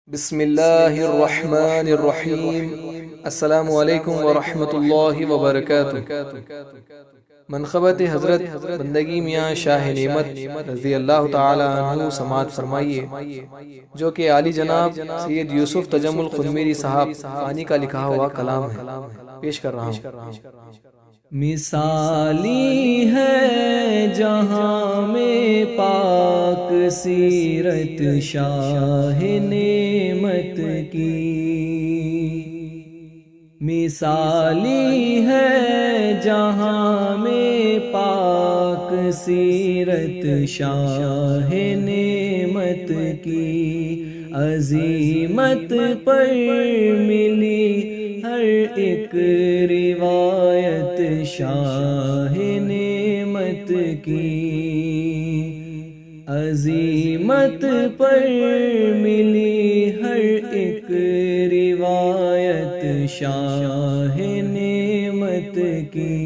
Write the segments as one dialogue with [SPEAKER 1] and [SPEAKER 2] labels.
[SPEAKER 1] بسم اللہ الرحمن الرحیم۔ السلام علیکم ورحمۃ اللہ وبرکاتہ۔ منقبت حضرت بندگی میاں شاہ نعمت رضی اللہ تعالی عنہ سماعت فرمائیے، جو کہ عالی جناب سید یوسف تجمل خنمیری صاحب فانی کا لکھا ہوا کلام ہے، پیش کر رہا ہوں۔
[SPEAKER 2] مثالی ہے جہاں میں پاک سیرت شاہ نعمت کی، مثالی ہے جہاں میں پاک سیرت شاہ نعمت کی، عظیمت پر ملی ہر ایک روایت شاہ نعمت کی، عظیمت پر ملی ہر ایک روایت شاہ نعمت کی،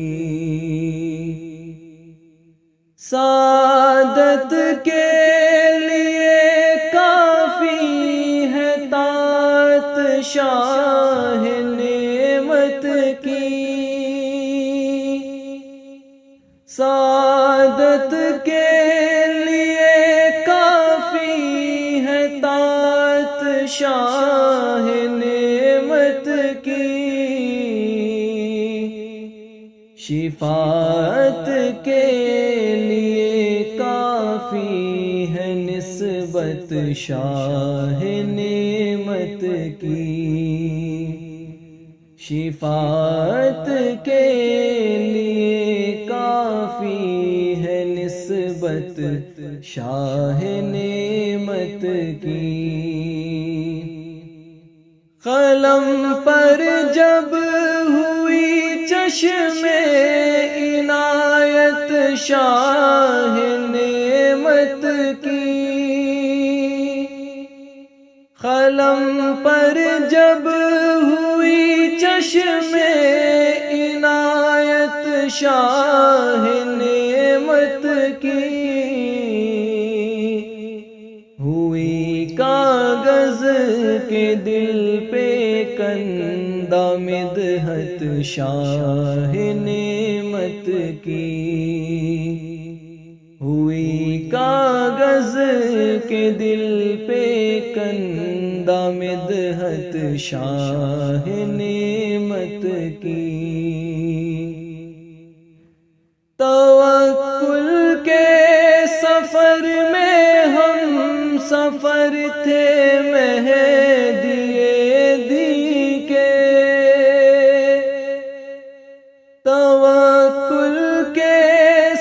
[SPEAKER 2] سعادت کے لیے کافی ہے طاعت شاہ نعمت کی، سعادت کے لیے کافی ہے طاعت شاہ نعمت کی، شفاعت کے لیے کافی ہے نسبت شاہ نعمت کی، شفاعت کے لیے کافی ہے نسبت شاہ نعمت کی، قلم پر جب ہوئی چشم عنایت شاہ نعمت کی، قلم پر جب ہوئی چشم عنایت شاہ نعمت کی، ہوئی کاغذ کے دل پہ کندہ مدحت شاہ نعمت کی، ہوئی کاغذ کے دل پہ کندہ مدحت شاہ نعمت کی، توکل کے سفر میں ہم سفر تھے مہدی دی کے، توکل کے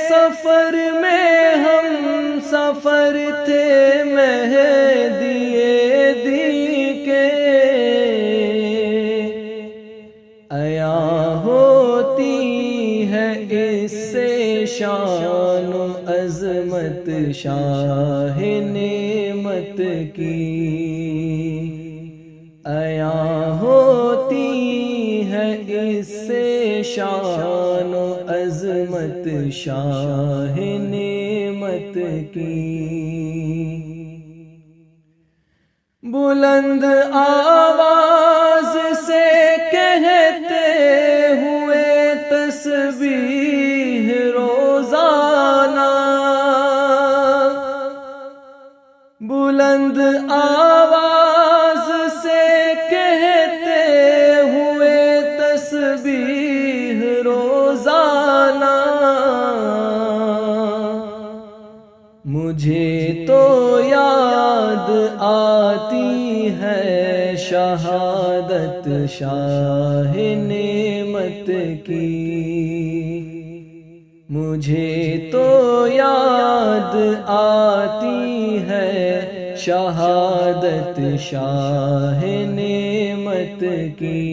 [SPEAKER 2] سفر میں ہم سفر تھے مہدی دی کے، عیا ہوتی ہے اس سے شان و عظمت شاہ نعمت کی، عیا ہوتی ہے اس سے شان و عظمت شاہ نعمت کی، بلند آواز سے کہتے ہوئے تسبیح روزانہ، بلند آواز سے کہتے ہوئے تسبیح روزانہ، مجھے تو یاد آتی ہے شہادت شاہ نعمت کی، مجھے تو یاد آتی ہے شہادت شاہ نعمت کی،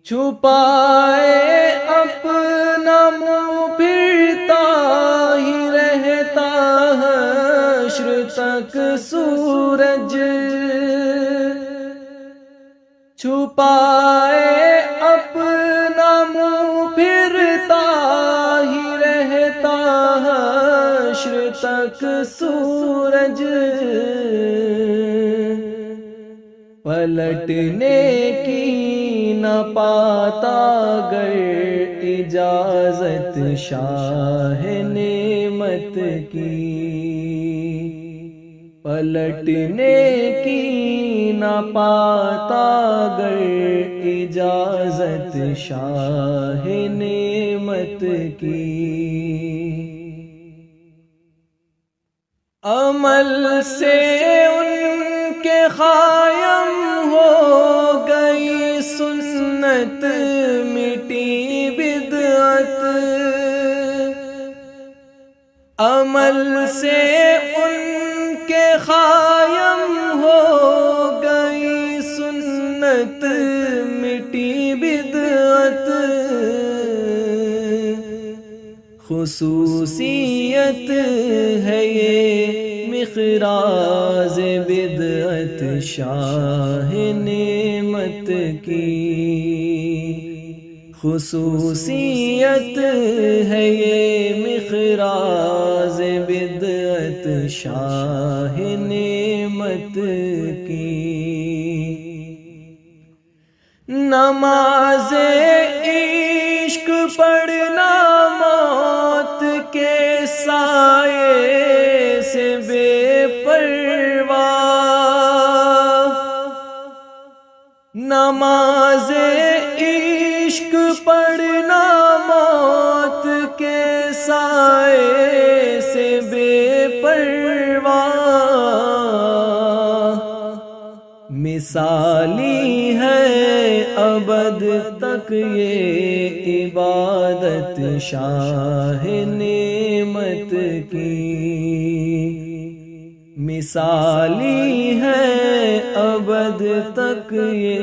[SPEAKER 2] چھپائے اپنا منہ پھرتا ہی رہتا حشر تک سورج، چھپائے اپنا منہ پھرتا ہی رہتا حشر تک سورج، پلٹنے کی نہ پاتا گر اجازت شاہ نعمت کی، پلٹنے کی نہ پاتا گر اجازت شاہ نعمت کی۔ عمل سے ان کے قائم ہو گئی سنت، مٹی بدعت، عمل سے ان کے قائم ہو گئی سنت، مٹی بدعت، خصوصیت ہے یہ مخراج بدعت شاہ نعمت کی، خصوصیت ہے یہ مخراج بدعت شاہ نعمت کی۔ نماز عشق پڑھنا موت کے سائے سے بے پرواہ، نماز عشق پڑھنا موت کے سائے سے بے پرواہ، مثالی ہے ابد تک یہ عبادت شاہ نعمت کی، مثالی ہے ابد تک یہ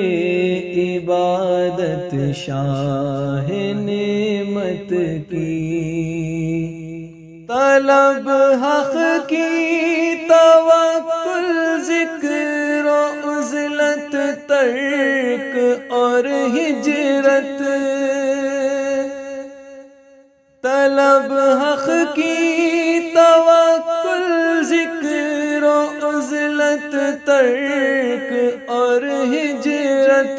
[SPEAKER 2] عبادت شاہ نعمت کی۔ طلب حق کی توکل ذکر و عزلت، ترک اور ہجرت، طلب حق کی توکل ذکر و عزلت، ترک اور ہجرت،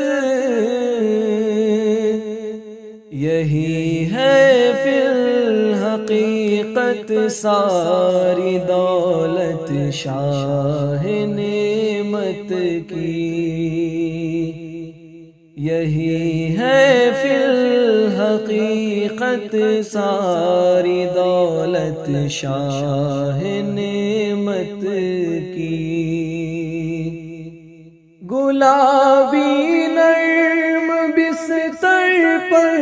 [SPEAKER 2] یہی ہے فی الحقیقت ساری دولت شاہ نعمت کی، یہی ہے فی الحقیقت ساری دولت شاہ نعمت کی۔ گلابی نرم بستر پر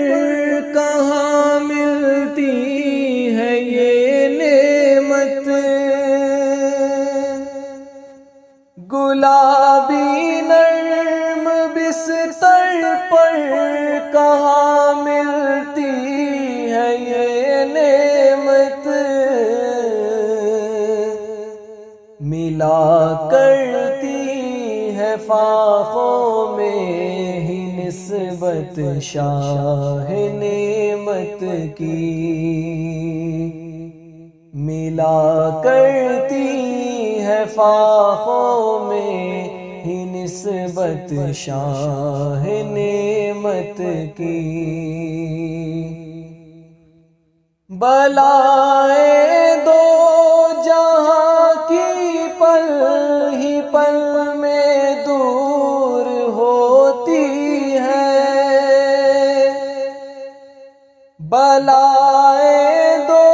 [SPEAKER 2] کہاں ملتی ہے یہ نعمت، گلابی نرم بستر پر کہاں ملتی ہے یہ نعمت، ملا کرتی ہے فاخوں میں ہی نسبت شاہ نعمت کی، ملا کرتی ہے فاخوں میں ہی نسبت شاہ نعمت کی۔ بلائے دو جہاں کی پل ہی پل میں دور ہوتی ہے، بلائے دو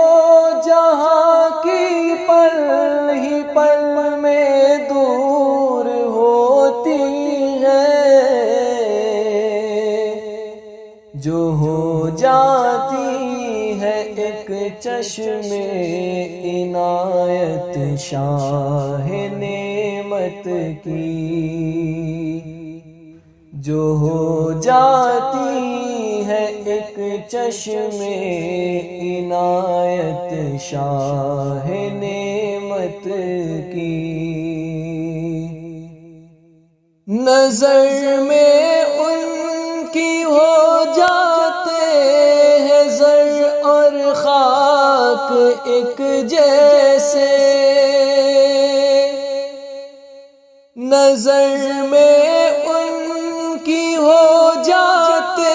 [SPEAKER 2] جہاں کی پل ہی پل میں دور ہوتی ہے، جو ہو جاتی ہے ایک چشم عنایت شاہ نعمت کی، جو ہو جاتی ہے ایک چشم عنایت شاہ نعمت کی۔ نظر میں ان کی ہو جاتے ہیں زر اور خاک ایک جیسے، نظر میں ان کی ہو جاتے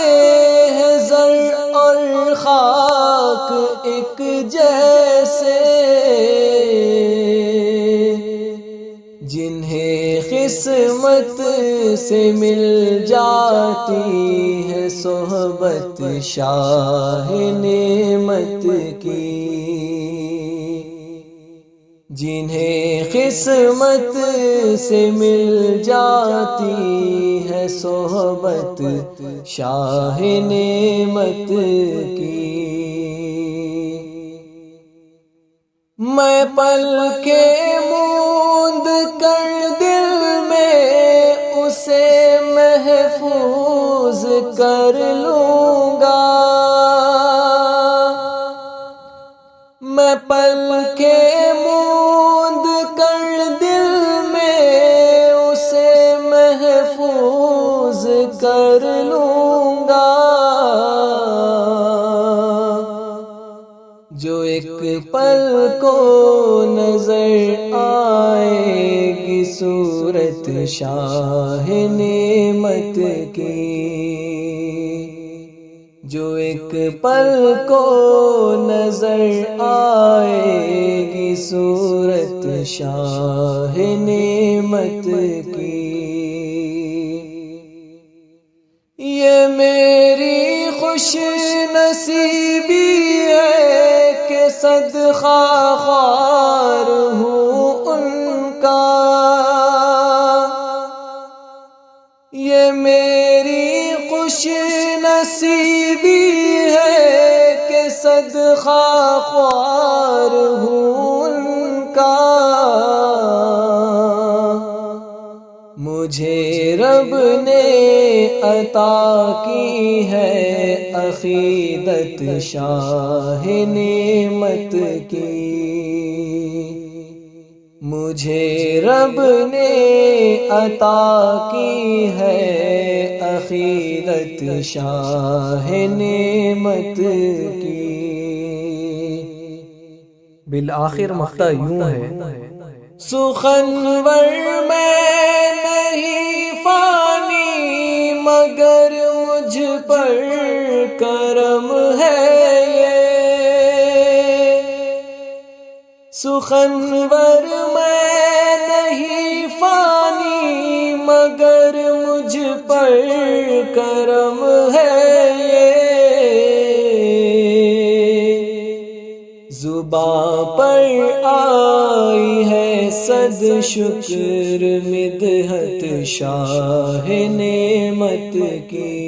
[SPEAKER 2] ہیں زر اور خاک ایک جیسے، جنہیں قسمت سے مل جاتی ہے صحبت شاہ نعمت کی، جنہیں قسمت سے مل جاتی ہے صحبت شاہ نعمت کی۔ میں پل کے موند کر دل میں اسے محفوظ کر لوں گا، میں پل کے موند کر دل میں اسے محفوظ کر لوں گا، جو ایک پل کو نظر آئے گی صورت شاہ نعمت کی، جو ایک پل کو نظر آئے گی صورت شاہ نعمت کی۔ یہ میری خوش نصیبی ہے کہ صدقہ خوار ہوں ان کا، یہ میری خوش نصیبی ہے کہ صدقہ خوار ہوں ان کا، مجھے رب نے عطا کی ہے عقیدت شاہ نعمت کی، مجھے رب نے عطا کی ہے عقیدت شاہ نعمت کی۔
[SPEAKER 1] بالآخر مقطع یوں ہے،
[SPEAKER 2] سخنور میں نہیں فانی مگر مجھ پر کرم ہے یہ، سخنور میں نہیں فانی مگر مجھ پر کرم ہے یہ، زباں پر آئی ہے صد شکر مدحت شاہ نعمت کی،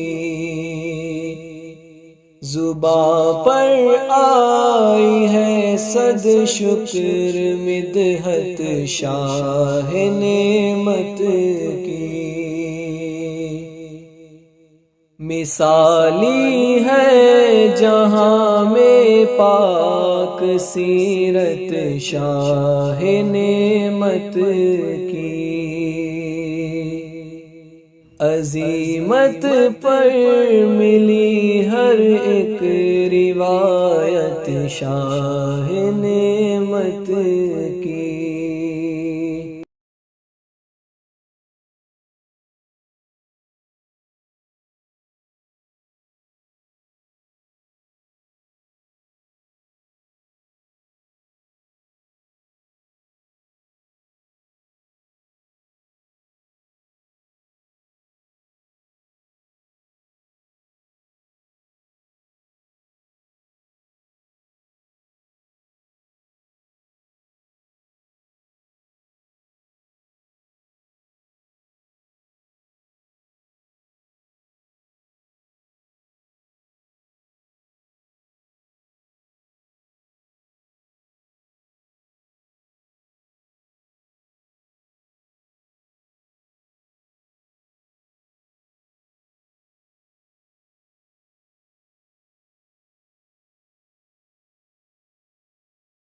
[SPEAKER 2] زباں پر آئی ہے صد شکر مدحت شاہ نعمت کی، مثالی ہے جہاں میں پاک سیرت شاہ نعمت کی، عظیمت پر ملی ہر ایک روایت شاہ نعمت